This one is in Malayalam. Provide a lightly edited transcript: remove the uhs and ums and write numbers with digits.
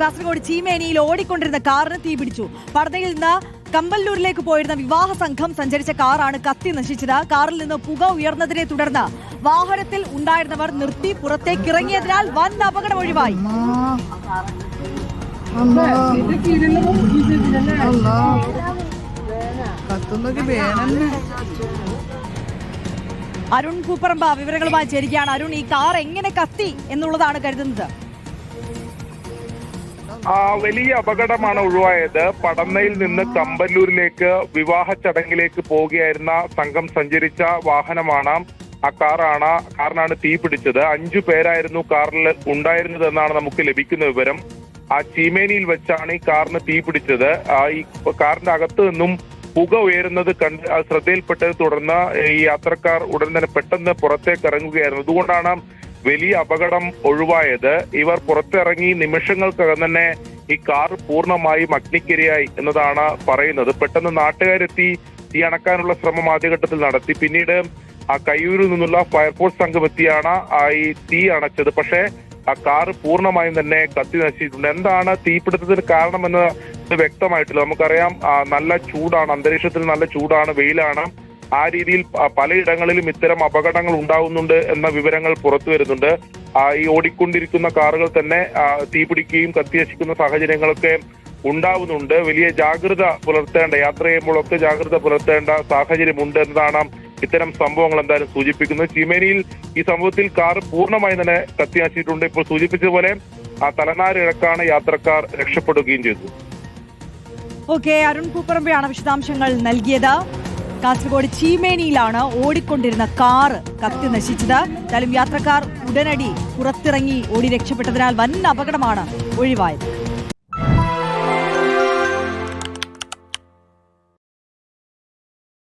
കാസർഗോഡ് ചീമേനിയിൽ ഓടിക്കൊണ്ടിരുന്ന കാറിന് തീപിടിച്ചു. പടനയിൽ നിന്ന് കമ്പല്ലൂരിലേക്ക് പോയിരുന്ന വിവാഹ സംഘം സഞ്ചരിച്ച കാറാണ് കത്തി നശിച്ചത്. കാറിൽ നിന്ന് പുക ഉയർന്നതിനെ തുടർന്ന് വാഹനത്തിൽ ഉണ്ടായിരുന്നവർ നിർത്തി പുറത്തേക്കിറങ്ങിയതിനാൽ വൻ അപകടം ഒഴിവായി. അരുൺ കൂപ്പറമ്പ വിവരങ്ങളുമായി ചേരുകയാണ്. അരുൺ, ഈ കാർ എങ്ങനെ കത്തി എന്നുള്ളതാണ് കരുതുന്നത്? വലിയ അപകടമാണ് ഒഴിവായത്. പടന്നയിൽ നിന്ന് കമ്പല്ലൂരിലേക്ക് വിവാഹ ചടങ്ങിലേക്ക് പോവുകയായിരുന്ന സംഘം സഞ്ചരിച്ച വാഹനമാണ് കാറിനാണ് തീ പിടിച്ചത്. 5 പേരായിരുന്നു കാറിൽ ഉണ്ടായിരുന്നതെന്നാണ് നമുക്ക് ലഭിക്കുന്ന വിവരം. ചീമേനിയിൽ വെച്ചാണ് ഈ കാറിന് തീ പിടിച്ചത്. ഈ കാറിന്റെ അകത്ത് നിന്നും പുക ഉയരുന്നത് കണ്ട് ശ്രദ്ധയിൽപ്പെട്ടത് തുടർന്ന് ഈ യാത്രക്കാർ ഉടൻ തന്നെ പെട്ടെന്ന് പുറത്തേക്ക് ഇറങ്ങുകയായിരുന്നു. അതുകൊണ്ടാണ് വലിയ അപകടം ഒഴിവായത്. ഇവർ പുറത്തിറങ്ങി നിമിഷങ്ങൾക്കകം തന്നെ ഈ കാർ പൂർണ്ണമായും അഗ്നിക്കിരയായി എന്നതാണ് പറയുന്നത്. പെട്ടെന്ന് നാട്ടുകാരെത്തി തീ അണക്കാനുള്ള ശ്രമം ആദ്യഘട്ടത്തിൽ നടത്തി. പിന്നീട് കയ്യൂരിൽ നിന്നുള്ള ഫയർഫോഴ്സ് സംഘം എത്തിയാണ് ഈ തീ അണച്ചത്. പക്ഷേ ആ കാർ പൂർണ്ണമായും തന്നെ കത്തി നശിച്ചിട്ടുണ്ട്. എന്താണ് തീപിടുത്തത്തിന് കാരണമെന്ന് വ്യക്തമായിട്ടില്ല. നമുക്കറിയാം, നല്ല ചൂടാണ്, അന്തരീക്ഷത്തിൽ നല്ല ചൂടാണ്, വെയിലാണ്. ആ രീതിയിൽ പലയിടങ്ങളിലും ഇത്തരം അപകടങ്ങൾ ഉണ്ടാകുന്നുണ്ട് എന്ന വിവരങ്ങൾ പുറത്തു വരുന്നുണ്ട്. ഈ ഓടിക്കൊണ്ടിരിക്കുന്ന കാറുകൾ തന്നെ തീപിടിക്കുകയും കത്തിനശിക്കുന്ന സാഹചര്യങ്ങളൊക്കെ ഉണ്ടാവുന്നുണ്ട്. വലിയ ജാഗ്രത പുലർത്തേണ്ട, യാത്ര ചെയ്യുമ്പോഴൊക്കെ ജാഗ്രത പുലർത്തേണ്ട സാഹചര്യമുണ്ട് എന്നതാണ് ഇത്തരം സംഭവങ്ങൾ എന്തായാലും സൂചിപ്പിക്കുന്നത്. ചീമേനിയിൽ ഈ സംഭവത്തിൽ കാർ പൂർണ്ണമായി തന്നെ കത്തിനശിച്ചിട്ടുണ്ട്. ഇപ്പോൾ സൂചിപ്പിച്ചതുപോലെ തലനാരിഴക്കാണ് യാത്രക്കാർ രക്ഷപ്പെടുകയും ചെയ്തു. ഓക്കെ, അരുൺ കൂപ്പറമ്പയാണ് വിശദാംശങ്ങൾ നൽകിയത്. കാസർഗോഡ് ചീമേനിയിലാണ് ഓടിക്കൊണ്ടിരുന്ന കാർ കത്തി നശിച്ചത്. എന്തായാലും യാത്രക്കാർ ഉടനടി പുറത്തിറങ്ങി ഓടി രക്ഷപ്പെട്ടതിനാൽ വൻ അപകടമാണ് ഒഴിവായത്.